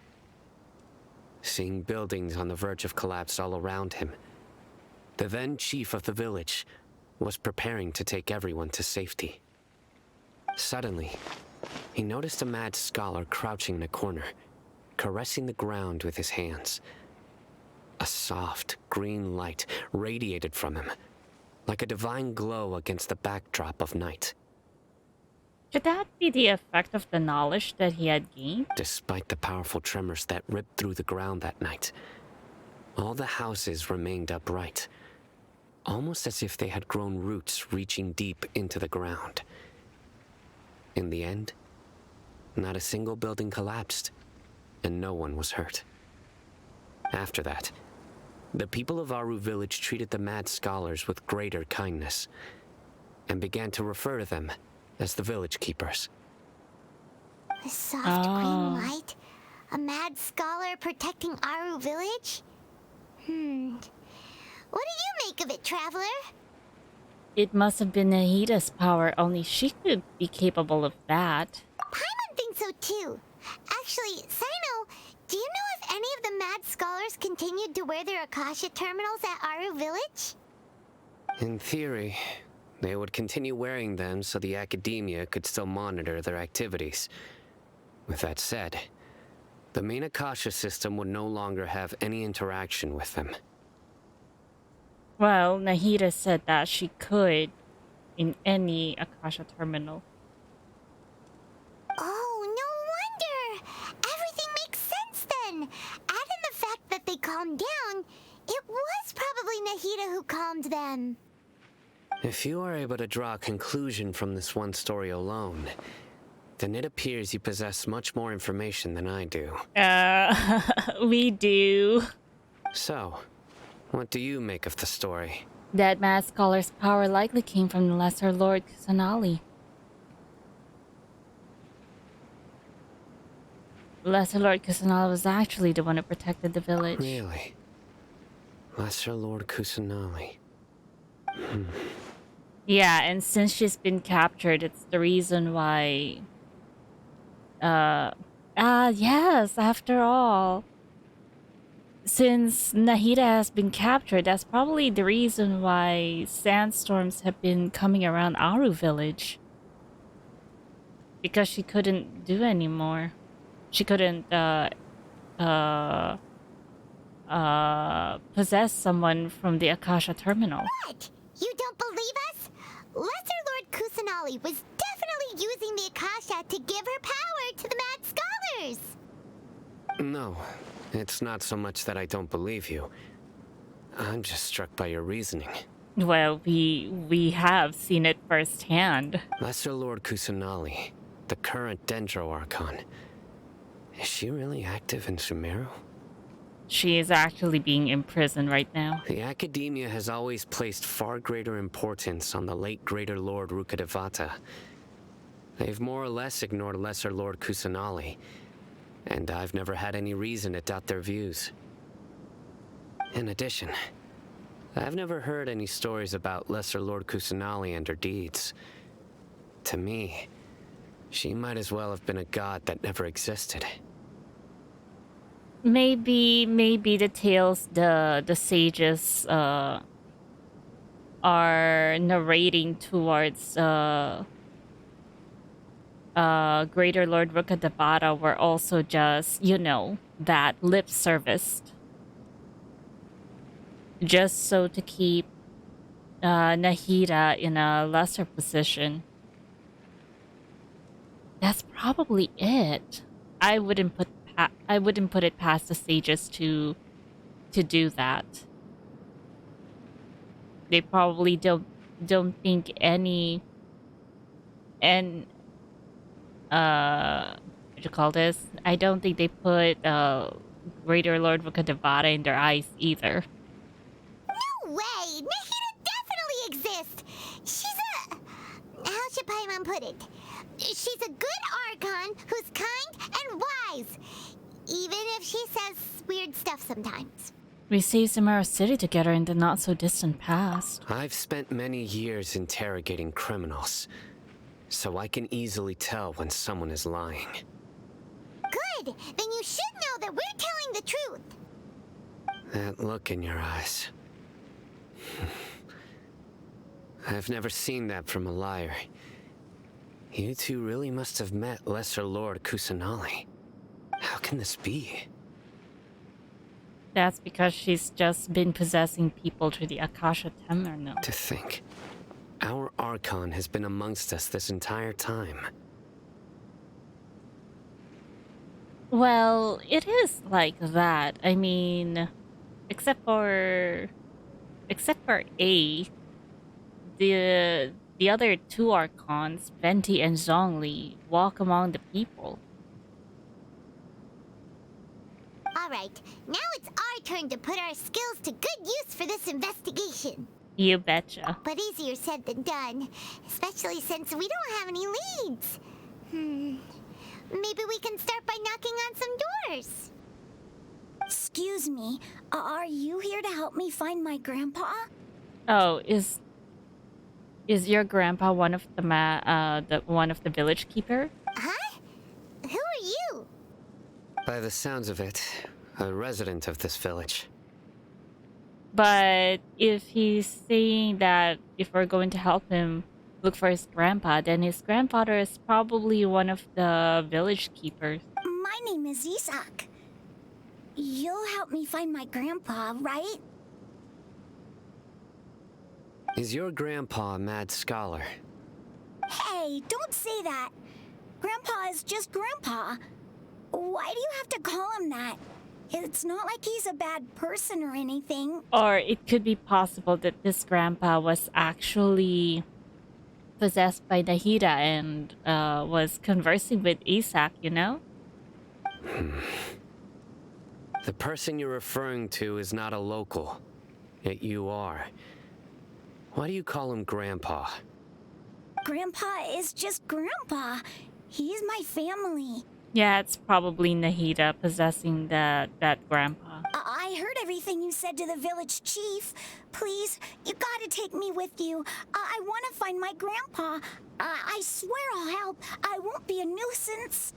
Seeing buildings on the verge of collapse all around him, the then chief of the village was preparing to take everyone to safety. Suddenly, he noticed a mad scholar crouching in a corner, caressing the ground with his hands. A soft, green light radiated from him, like a divine glow against the backdrop of night. Could that be the effect of the knowledge that he had gained? Despite the powerful tremors that ripped through the ground that night, all the houses remained upright, almost as if they had grown roots reaching deep into the ground. In the end, not a single building collapsed, and no one was hurt. After that, the people of Aru village treated the mad scholars with greater kindness, and began to refer to them as the village keepers. A soft green light? A mad scholar protecting Aru village? What do you make of it, Traveler? It must have been Nahida's power, only she could be capable of that. Paimon thinks so too. Actually, Cyno, do you know if any of the mad scholars continued to wear their Akasha terminals at Aru village? In theory, they would continue wearing them so the academia could still monitor their activities. With that said, the main Akasha system would no longer have any interaction with them. Well, Nahida said that she could in any Akasha terminal. Oh, no wonder! Everything makes sense then! Add in the fact that they calmed down, it was probably Nahida who calmed them. If you are able to draw a conclusion from this one story alone, then it appears you possess much more information than I do. We do. So, what do you make of the story? That mad scholar's power likely came from the Lesser Lord Kusanali. Lesser Lord Kusanali was actually the one who protected the village. Really? Lesser Lord Kusanali. Yeah, and since she's been captured, it's the reason why... yes, after all. Since Nahida has been captured, that's probably the reason why sandstorms have been coming around Aru village. Because she couldn't do anymore. She couldn't, possess someone from the Akasha terminal. What? You don't believe us? Lesser Lord Kusanali was definitely using the Akasha to give her power to the mad scholars! No, it's not so much that I don't believe you. I'm just struck by your reasoning. Well, we have seen it firsthand. Lesser Lord Kusanali, the current Dendro Archon. Is she really active in Sumeru? She is actually being imprisoned right now. The Academia has always placed far greater importance on the late Greater Lord Rukkhadevata. They've more or less ignored Lesser Lord Kusanali, and I've never had any reason to doubt their views. In addition, I've never heard any stories about Lesser Lord Kusanali and her deeds. To me, she might as well have been a god that never existed. Maybe the tales the sages are narrating towards Greater Lord Rukkhadevata were also just, you know, that lip serviced. Just so to keep Nahida in a lesser position. That's probably it. I wouldn't put it past the sages to do that. They probably don't think any what do you call this? I don't think they put Greater Lord Rukkhadevata in their eyes either. No way! Nahida definitely exists! She's a... How should Paimon put it? She's a good Archon who's kind and wise. Even if she says weird stuff sometimes. We saved Sumeru City together in the not-so-distant past. I've spent many years interrogating criminals, so I can easily tell when someone is lying. Good! Then you should know that we're telling the truth. That look in your eyes. I've never seen that from a liar. You two really must have met Lesser Lord Kusanali. How can this be? That's because she's just been possessing people through the Akasha terminal. To think, our Archon has been amongst us this entire time. Well, it is like that. I mean, except for A, the other two Archons, Venti and Zhongli, walk among the people. Alright, now it's our turn to put our skills to good use for this investigation. You betcha. But easier said than done, especially since we don't have any leads. Maybe we can start by knocking on some doors. Excuse me, are you here to help me find my grandpa? Oh, is your grandpa one of the village keeper? Huh? Who are you? By the sounds of it, a resident of this village. But if he's saying that if we're going to help him look for his grandpa, then his grandfather is probably one of the village keepers. My name is Isak. You'll help me find my grandpa, right? Is your grandpa a mad scholar? Hey, don't say that. Grandpa is just Grandpa. Why do you have to call him that? It's not like he's a bad person or anything. Or it could be possible that this grandpa was actually possessed by Nahida and was conversing with Isak, you know? The person you're referring to is not a local, yet you are. Why do you call him Grandpa? Grandpa is just Grandpa. He's my family. Yeah, it's probably Nahida possessing that grandpa. I heard everything you said to the village chief. Please, you gotta take me with you. I want to find my grandpa. I swear I'll help. I won't be a nuisance.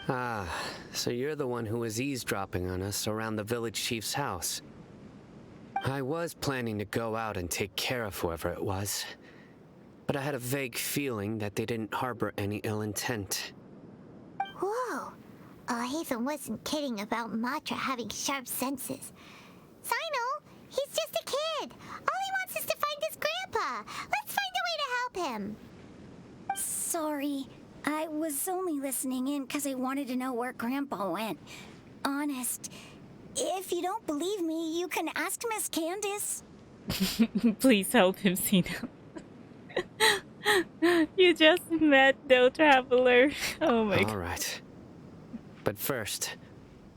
Ah, so you're the one who was eavesdropping on us around the village chief's house. I was planning to go out and take care of whoever it was, but I had a vague feeling that they didn't harbor any ill intent. Whoa. Alhaitham wasn't kidding about Matra having sharp senses. Cyno, he's just a kid. All he wants is to find his grandpa. Let's find a way to help him. Sorry, I was only listening in because I wanted to know where Grandpa went. Honest. If you don't believe me, you can ask Miss Candace. Please help him, Cyno. You just met No Traveler. Oh my god. All right. But first,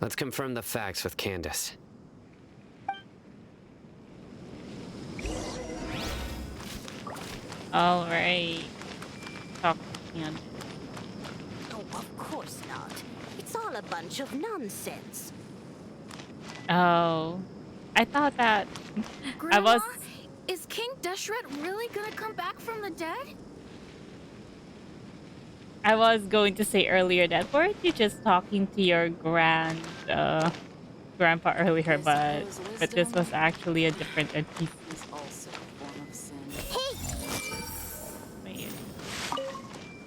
let's confirm the facts with Candace. All right. Talk to Candace. Oh, of course not. It's all a bunch of nonsense. Oh, I thought that Grandma, is King Deshret really gonna come back from the dead? I was going to say earlier that weren't you just talking to your grandpa earlier, but this was actually a different NPC. Wait.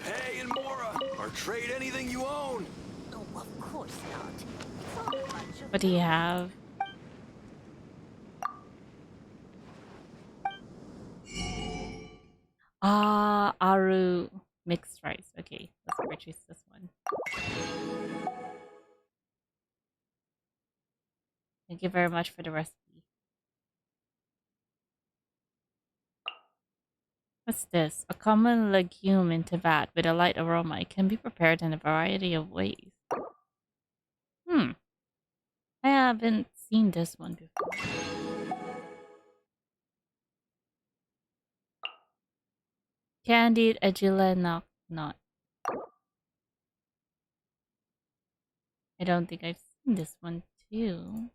Hey, and Mora, or trade anything you own. Oh, of course not. It's all a bunch of... What do you have? Aru mixed rice. Okay, let's purchase this one. Thank you very much for the recipe. What's this? A common legume in Tibet with a light aroma. It can be prepared in a variety of ways. I haven't seen this one before. Candied agila nut. I don't think I've seen this one too.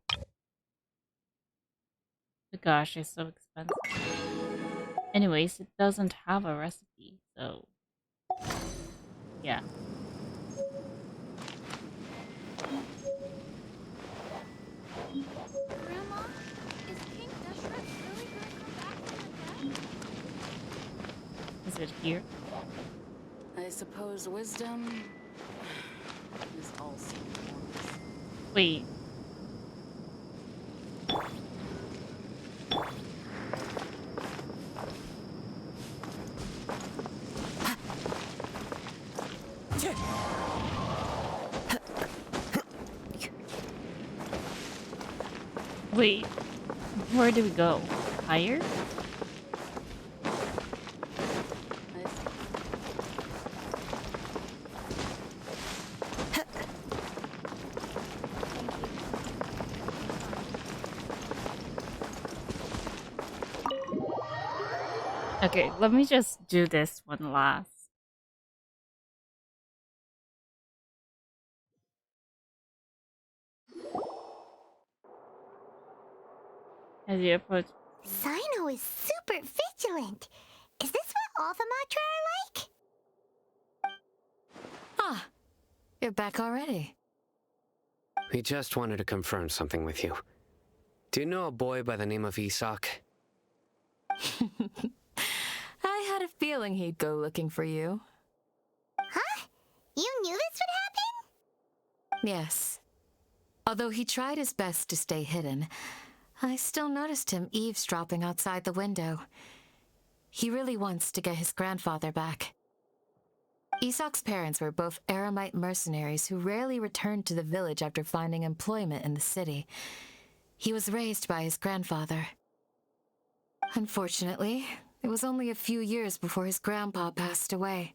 Oh gosh, it's so expensive. Anyways, it doesn't have a recipe, so yeah. Grandma, is King Deshret really gonna come back from the dead? Is it here? I suppose wisdom is also yours. Wait. Wait, where do we go? Higher? Okay, let me just do this one last. As you approach. Cyno is super vigilant. Is this what all the Matra are like? Ah, you're back already. We just wanted to confirm something with you. Do you know a boy by the name of Isak? I had a feeling he'd go looking for you. Huh? You knew this would happen? Yes. Although he tried his best to stay hidden, I still noticed him eavesdropping outside the window. He really wants to get his grandfather back. Isak's parents were both Aramite mercenaries who rarely returned to the village after finding employment in the city. He was raised by his grandfather. Unfortunately, it was only a few years before his grandpa passed away.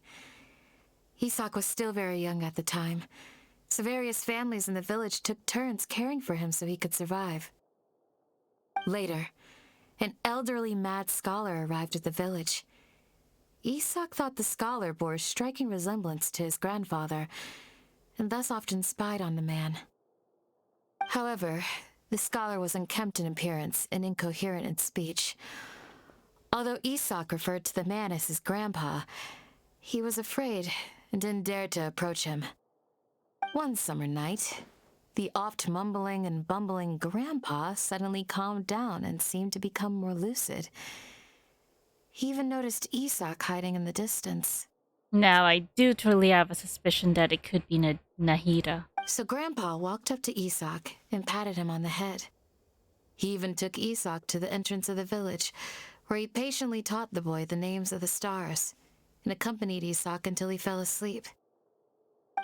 Isak was still very young at the time, so various families in the village took turns caring for him so he could survive. Later, an elderly mad scholar arrived at the village. Isak thought the scholar bore a striking resemblance to his grandfather, and thus often spied on the man. However, the scholar was unkempt in appearance and incoherent in speech. Although Isak referred to the man as his grandpa, he was afraid and didn't dare to approach him. One summer night, the oft mumbling and bumbling grandpa suddenly calmed down and seemed to become more lucid. He even noticed Isak hiding in the distance. Now, I do truly have a suspicion that it could be Nahida. So Grandpa walked up to Isak and patted him on the head. He even took Isak to the entrance of the village, where he patiently taught the boy the names of the stars, and accompanied Isak until he fell asleep.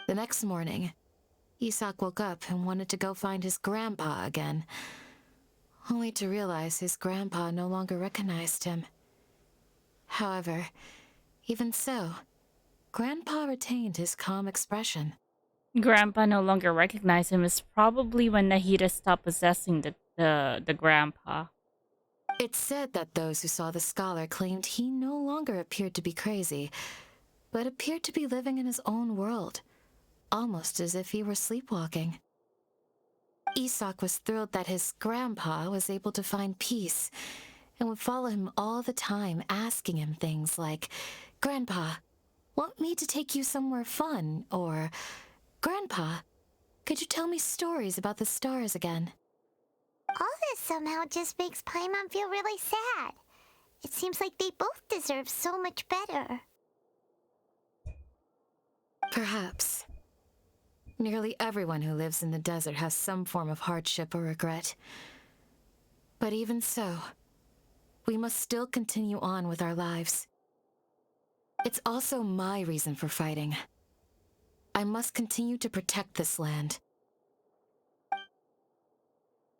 The next morning, Isak woke up and wanted to go find his grandpa again, only to realize his grandpa no longer recognized him. However, even so, Grandpa retained his calm expression. Grandpa no longer recognized him is probably when Nahida stopped possessing the grandpa. It's said that those who saw the scholar claimed he no longer appeared to be crazy, but appeared to be living in his own world, almost as if he were sleepwalking. Isak was thrilled that his grandpa was able to find peace, and would follow him all the time, asking him things like, "Grandpa, want me to take you somewhere fun?" Or, "Grandpa, could you tell me stories about the stars again?" All this somehow just makes Paimon feel really sad. It seems like they both deserve so much better. Perhaps. Nearly everyone who lives in the desert has some form of hardship or regret. But even so, we must still continue on with our lives. It's also my reason for fighting. I must continue to protect this land.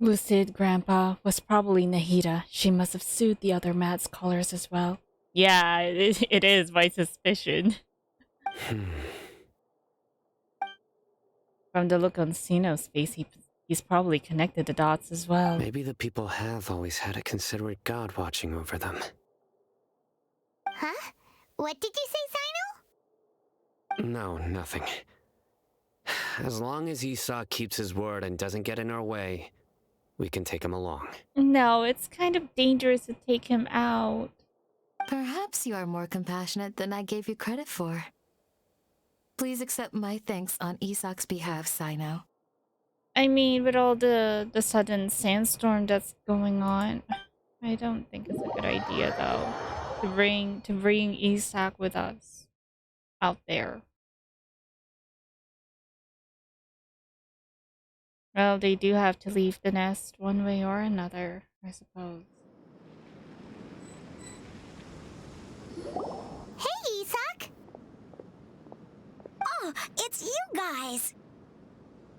Lucid Grandpa was probably Nahida. She must have sued the other mad scholars as well. Yeah, it is my suspicion. From the look on Cyno's face, he's probably connected the dots as well. Maybe the people have always had a considerate god watching over them. Huh? What did you say, Cyno? No, nothing. As long as Isak keeps his word and doesn't get in our way, we can take him along. No, it's kind of dangerous to take him out. Perhaps you are more compassionate than I gave you credit for. Please accept my thanks on Isak's behalf, Cyno. I mean, with all the sudden sandstorm that's going on, I don't think it's a good idea though to bring Isak with us out there. Well, they do have to leave the nest one way or another, I suppose. Hey, Isak! Oh, it's you guys!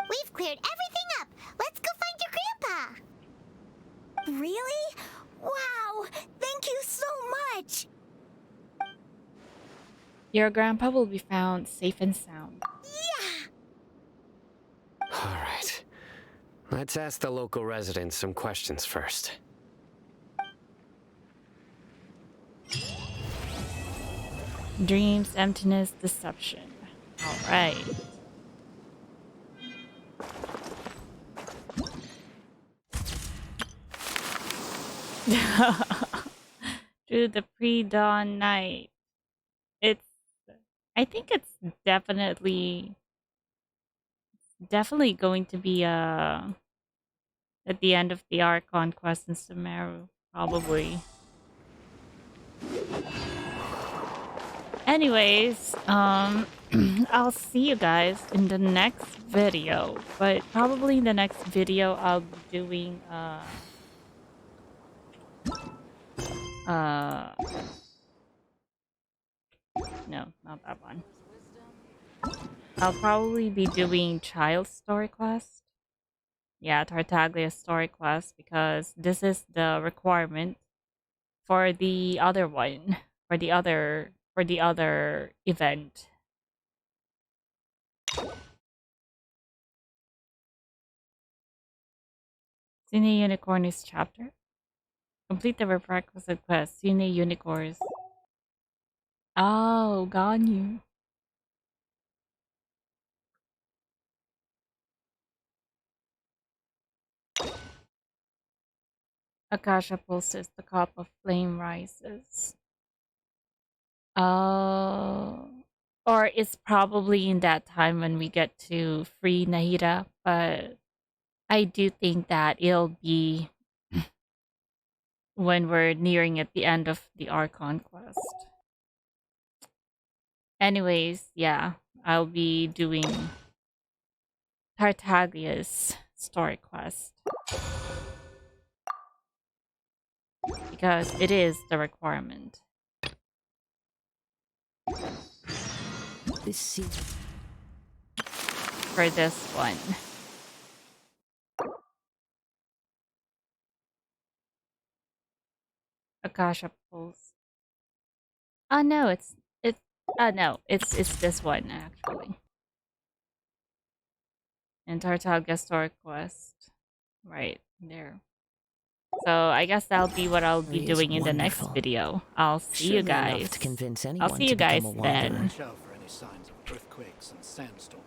We've cleared everything up. Let's go find your grandpa. Really? Wow! Thank you so much! Your grandpa will be found safe and sound. Yeah! Alright. Let's ask the local residents some questions first. Dreams, emptiness, deception. Alright. Through the pre-dawn night. I think it's definitely going to be at the end of the Archon quest in Sumeru, probably. Anyways, I'll see you guys in the next video, but probably in the next video I'll be doing no, not that one. I'll probably be doing Child's story quest. Yeah, Tartaglia's story quest, because this is the requirement for the other one, for the other event. Cyno Unicornis chapter. Complete the prerequisite quest. Cyno Unicorns. Oh, Ganyu. Akasha pulses, the cup of flame rises. Oh. Or it's probably in that time when we get to free Nahida, but I do think that it'll be when we're nearing at the end of the Archon quest. Anyways, yeah, I'll be doing Tartaglia's story quest, because it is the requirement. For this one. Akasha pulls. Oh no, it's this one actually. And Tartaglia story quest. Right there. So I guess that'll be what I'll be doing in the next video. I'll see you guys. To convince I'll anyone see you to guys become a then. wanderer. Watch out for any signs of earthquakes and sandstorms.